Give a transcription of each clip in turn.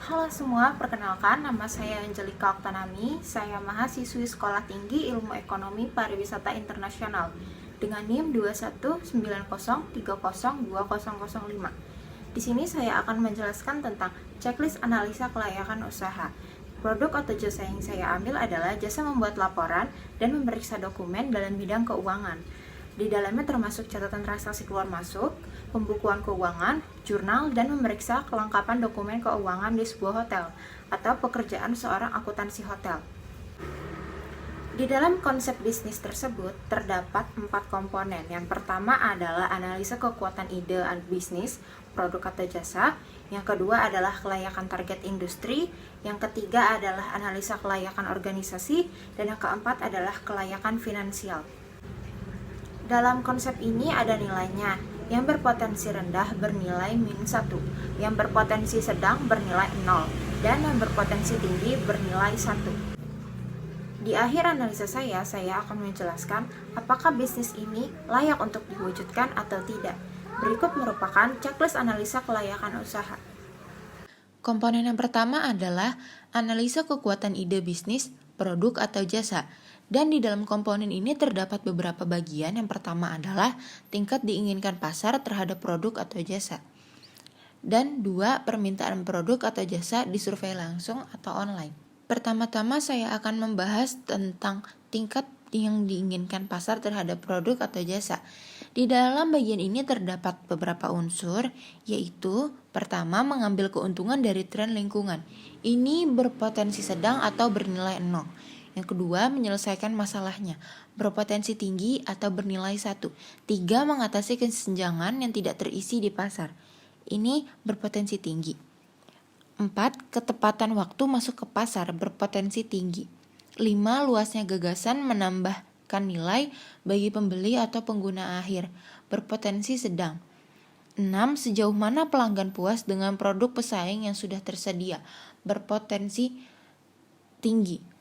Halo semua, perkenalkan nama saya Angelika Oktanami. Saya mahasiswi Sekolah Tinggi Ilmu Ekonomi Pariwisata Internasional dengan NIM 21903030205. Di sini saya akan menjelaskan tentang checklist analisa kelayakan usaha. Produk atau jasa yang saya ambil adalah jasa membuat laporan dan memeriksa dokumen dalam bidang keuangan. Di dalamnya termasuk catatan transaksi keluar masuk, pembukuan keuangan, jurnal, dan memeriksa kelengkapan dokumen keuangan di sebuah hotel atau pekerjaan seorang akuntansi hotel. Di dalam konsep bisnis tersebut terdapat 4 komponen. Yang pertama adalah analisa kekuatan ide bisnis, produk atau jasa. Yang kedua adalah kelayakan target industri. Yang ketiga adalah analisa kelayakan organisasi. Dan yang keempat adalah kelayakan finansial. Dalam konsep ini ada nilainya. Yang berpotensi rendah bernilai -1, yang berpotensi sedang bernilai 0, dan yang berpotensi tinggi bernilai 1. Di akhir analisa saya akan menjelaskan apakah bisnis ini layak untuk diwujudkan atau tidak. Berikut merupakan checklist analisa kelayakan usaha. Komponen yang pertama adalah analisa kekuatan ide bisnis, produk atau jasa. Dan di dalam komponen ini terdapat beberapa bagian. Yang pertama adalah tingkat diinginkan pasar terhadap produk atau jasa. Dan 2, permintaan produk atau jasa disurvei langsung atau online. Pertama-tama saya akan membahas tentang tingkat yang diinginkan pasar terhadap produk atau jasa. Di dalam bagian ini terdapat beberapa unsur, yaitu pertama, mengambil keuntungan dari tren lingkungan. Ini berpotensi sedang atau bernilai 0. Yang kedua, menyelesaikan masalahnya, berpotensi tinggi atau bernilai 1. 3, mengatasi kesenjangan yang tidak terisi di pasar. Ini berpotensi tinggi. 4, ketepatan waktu masuk ke pasar, berpotensi tinggi. 5, luasnya gagasan menambahkan nilai bagi pembeli atau pengguna akhir, berpotensi sedang. 6, sejauh mana pelanggan puas dengan produk pesaing yang sudah tersedia, berpotensi tinggi.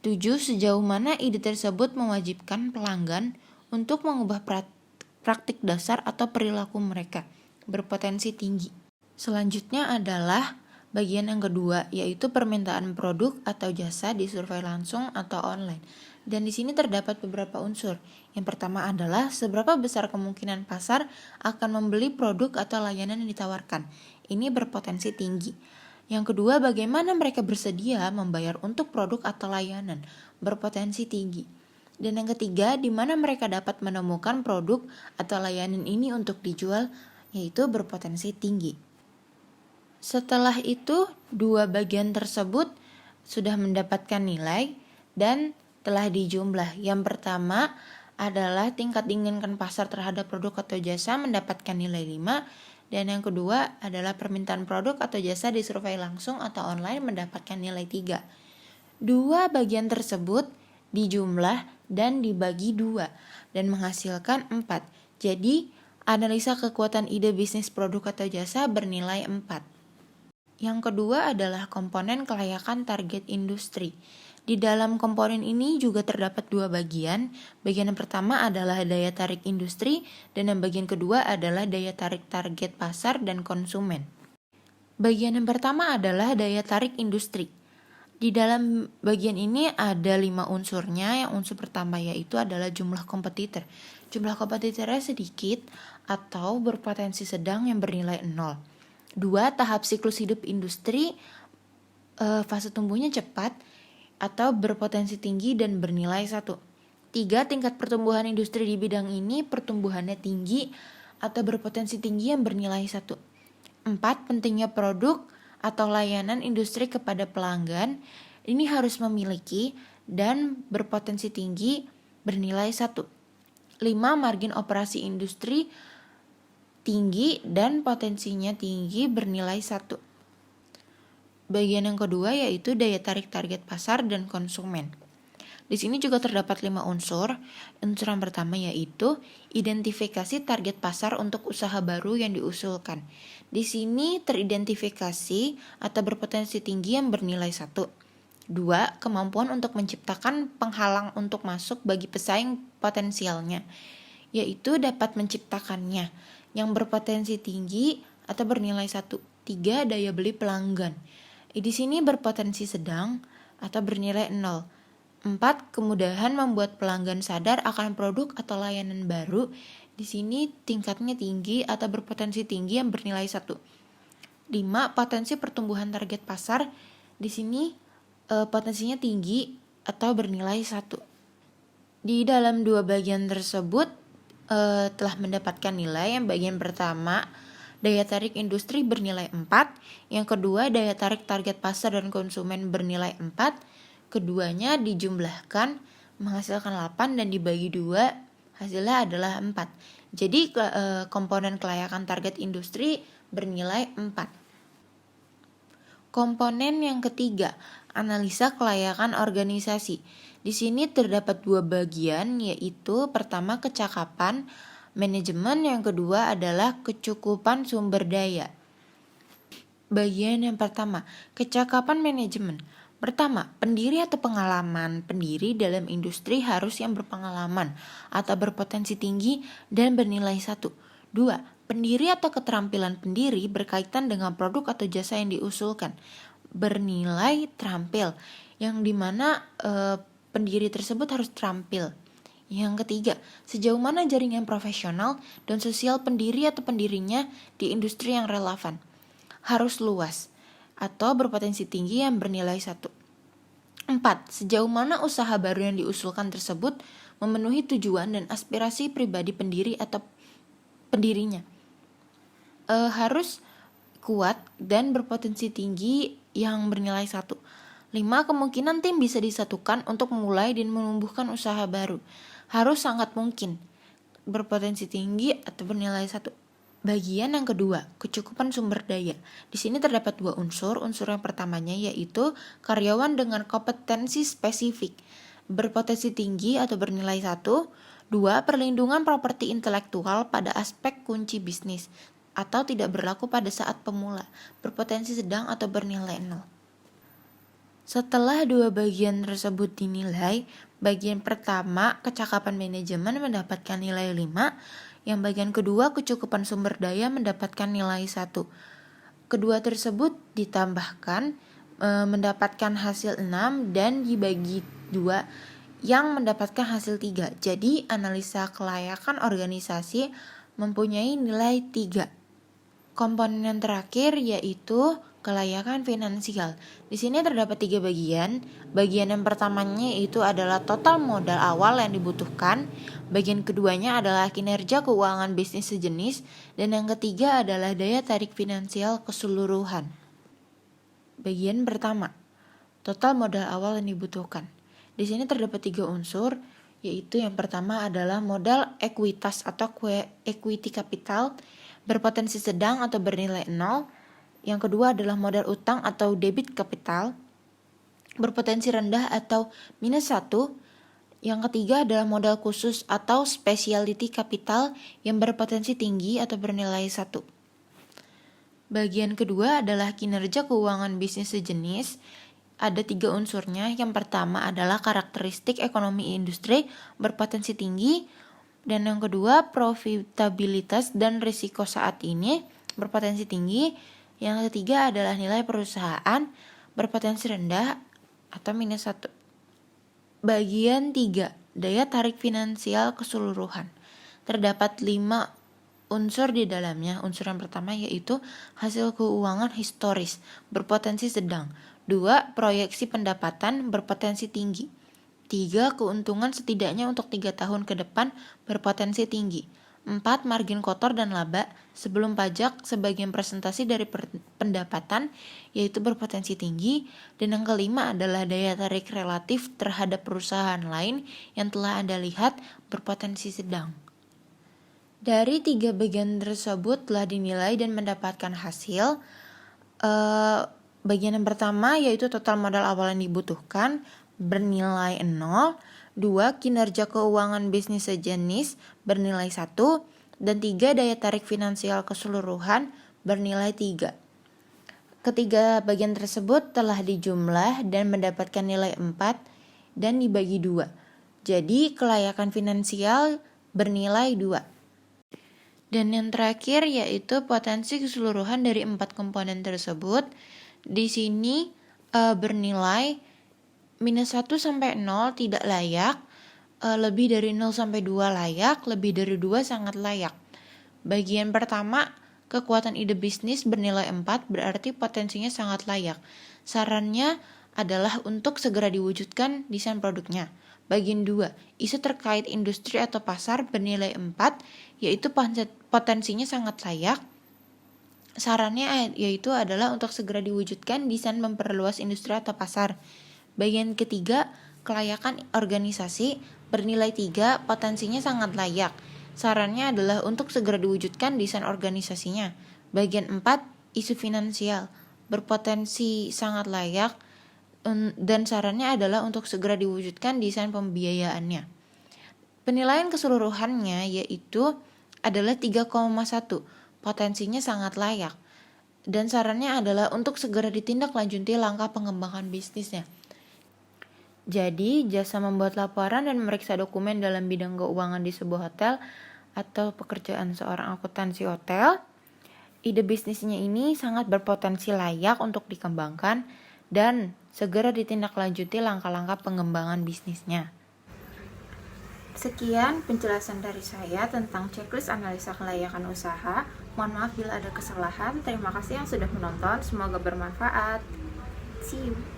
7, sejauh mana ide tersebut mewajibkan pelanggan untuk mengubah praktik dasar atau perilaku mereka, berpotensi tinggi. Selanjutnya adalah bagian yang kedua, yaitu permintaan produk atau jasa disurvei langsung atau online. Dan di sini terdapat beberapa unsur. Yang pertama adalah seberapa besar kemungkinan pasar akan membeli produk atau layanan yang ditawarkan. Ini berpotensi tinggi. Yang kedua, bagaimana mereka bersedia membayar untuk produk atau layanan, berpotensi tinggi. Dan yang ketiga, di mana mereka dapat menemukan produk atau layanan ini untuk dijual, yaitu berpotensi tinggi. Setelah itu, 2 bagian tersebut sudah mendapatkan nilai dan telah dijumlah. Yang pertama adalah tingkat diinginkan pasar terhadap produk atau jasa mendapatkan nilai 5. Dan yang kedua adalah permintaan produk atau jasa disurvei langsung atau online mendapatkan nilai 3. 2 bagian tersebut dijumlah dan dibagi 2 dan menghasilkan 4. Jadi, analisa kekuatan ide bisnis produk atau jasa bernilai 4. Yang kedua adalah komponen kelayakan target industri. Di dalam komponen ini juga terdapat 2 bagian. Bagian yang pertama adalah daya tarik industri dan yang bagian kedua adalah daya tarik target pasar dan konsumen. Bagian yang pertama adalah daya tarik industri. Di dalam bagian ini ada 5 unsurnya. Yang unsur pertama yaitu adalah jumlah kompetitor. Jumlah kompetitornya sedikit atau berpotensi sedang yang bernilai 0. 2, tahap siklus hidup industri, fase tumbuhnya cepat atau berpotensi tinggi dan bernilai 1. 3, tingkat pertumbuhan industri di bidang ini pertumbuhannya tinggi atau berpotensi tinggi yang bernilai 1. 4, pentingnya produk atau layanan industri kepada pelanggan ini harus memiliki dan berpotensi tinggi bernilai 1. 5, margin operasi industri tinggi dan potensinya tinggi bernilai 1. Bagian yang kedua yaitu daya tarik target pasar dan konsumen. Di sini juga terdapat 5 unsur. Unsur yang pertama yaitu identifikasi target pasar untuk usaha baru yang diusulkan. Di sini teridentifikasi atau berpotensi tinggi yang bernilai 1. 2, kemampuan untuk menciptakan penghalang untuk masuk bagi pesaing potensialnya, yaitu dapat menciptakannya, yang berpotensi tinggi atau bernilai 1. 3, daya beli pelanggan. Di sini berpotensi sedang atau bernilai 0. 4. Kemudahan membuat pelanggan sadar akan produk atau layanan baru. Di sini tingkatnya tinggi atau berpotensi tinggi yang bernilai 1. 5. Potensi pertumbuhan target pasar. Di sini potensinya tinggi atau bernilai 1. Di dalam dua bagian tersebut telah mendapatkan nilai. Yang bagian pertama, daya tarik industri bernilai 4. Yang kedua, daya tarik target pasar dan konsumen bernilai 4. Keduanya dijumlahkan menghasilkan 8 dan dibagi 2 hasilnya adalah 4. Jadi komponen kelayakan target industri bernilai 4. Komponen yang ketiga, analisa kelayakan organisasi. Di sini terdapat dua bagian, yaitu pertama kecakapan manajemen, yang kedua adalah kecukupan sumber daya. Bagian yang pertama, kecakapan manajemen. Pertama, pendiri atau pengalaman. Pendiri dalam industri harus yang berpengalaman atau berpotensi tinggi dan bernilai 1. 2. Pendiri atau keterampilan pendiri berkaitan dengan produk atau jasa yang diusulkan, bernilai terampil, yang dimana pendiri tersebut harus terampil. Yang ketiga, sejauh mana jaringan profesional dan sosial pendiri atau pendirinya di industri yang relevan, harus luas atau berpotensi tinggi yang bernilai 1. 4. Sejauh mana usaha baru yang diusulkan tersebut memenuhi tujuan dan aspirasi pribadi pendiri atau pendirinya. Harus kuat dan berpotensi tinggi yang bernilai 1. 5. Kemungkinan tim bisa disatukan untuk memulai dan menumbuhkan usaha baru. Harus sangat mungkin, berpotensi tinggi atau bernilai 1. Bagian yang kedua, kecukupan sumber daya. Di sini terdapat dua unsur. Unsur yang pertamanya yaitu karyawan dengan kompetensi spesifik, berpotensi tinggi atau bernilai 1. 2. Perlindungan properti intelektual pada aspek kunci bisnis atau tidak berlaku pada saat pemula, berpotensi sedang atau bernilai 0. Setelah dua bagian tersebut dinilai, bagian pertama kecakapan manajemen mendapatkan nilai 5, yang bagian kedua kecukupan sumber daya mendapatkan nilai 1. Kedua tersebut ditambahkan mendapatkan hasil 6 dan dibagi 2 yang mendapatkan hasil 3. Jadi analisa kelayakan organisasi mempunyai nilai 3. Komponen yang terakhir yaitu kelayakan finansial. Di sini terdapat 3 bagian. Bagian yang pertamanya itu adalah total modal awal yang dibutuhkan. Bagian keduanya adalah kinerja keuangan bisnis sejenis. Dan yang ketiga adalah daya tarik finansial keseluruhan. Bagian pertama, total modal awal yang dibutuhkan. Di sini terdapat 3 unsur, yaitu yang pertama adalah modal ekuitas atau equity capital, berpotensi sedang atau bernilai 0. Yang kedua adalah modal utang atau debit capital, berpotensi rendah atau minus 1. Yang ketiga adalah modal khusus atau specialty capital yang berpotensi tinggi atau bernilai 1. Bagian kedua adalah kinerja keuangan bisnis sejenis. Ada 3 unsurnya. Yang pertama adalah karakteristik ekonomi industri berpotensi tinggi. Dan yang kedua profitabilitas dan risiko saat ini berpotensi tinggi. Yang ketiga adalah nilai perusahaan berpotensi rendah atau minus 1. Bagian 3, daya tarik finansial keseluruhan. Terdapat 5 unsur di dalamnya. Unsur yang pertama yaitu hasil keuangan historis berpotensi sedang. 2. Proyeksi pendapatan berpotensi tinggi. 3. Keuntungan setidaknya untuk 3 tahun ke depan berpotensi tinggi. 4. Margin kotor dan laba sebelum pajak sebagian presentasi dari pendapatan yaitu berpotensi tinggi. Dan yang kelima adalah daya tarik relatif terhadap perusahaan lain yang telah Anda lihat berpotensi sedang. Dari 3 bagian tersebut telah dinilai dan mendapatkan hasil. Bagian yang pertama yaitu total modal awal yang dibutuhkan bernilai 0. 2. Kinerja keuangan bisnis sejenis bernilai 1. Dan 3. Daya tarik finansial keseluruhan bernilai 3. Ketiga bagian tersebut telah dijumlah dan mendapatkan nilai 4 dan dibagi 2. Jadi kelayakan finansial bernilai 2. Dan yang terakhir yaitu potensi keseluruhan dari 4 komponen tersebut. Di sini bernilai minus 1 sampai 0 tidak layak, lebih dari 0 sampai 2 layak, lebih dari 2 sangat layak. Bagian pertama, kekuatan ide bisnis bernilai 4 berarti potensinya sangat layak. Sarannya adalah untuk segera diwujudkan desain produknya. Bagian 2, isu terkait industri atau pasar bernilai 4, yaitu potensinya sangat layak. Sarannya yaitu adalah untuk segera diwujudkan desain memperluas industri atau pasar. Bagian ketiga, kelayakan organisasi bernilai 3, potensinya sangat layak. Sarannya adalah untuk segera diwujudkan desain organisasinya. Bagian 4, isu finansial berpotensi sangat layak dan sarannya adalah untuk segera diwujudkan desain pembiayaannya. Penilaian keseluruhannya yaitu adalah 3,1, potensinya sangat layak. Dan sarannya adalah untuk segera ditindaklanjuti langkah pengembangan bisnisnya. Jadi, jasa membuat laporan dan memeriksa dokumen dalam bidang keuangan di sebuah hotel atau pekerjaan seorang akuntansi hotel, ide bisnisnya ini sangat berpotensi layak untuk dikembangkan dan segera ditindaklanjuti langkah-langkah pengembangan bisnisnya. Sekian penjelasan dari saya tentang checklist analisa kelayakan usaha. Mohon maaf bila ada kesalahan. Terima kasih yang sudah menonton. Semoga bermanfaat. See you.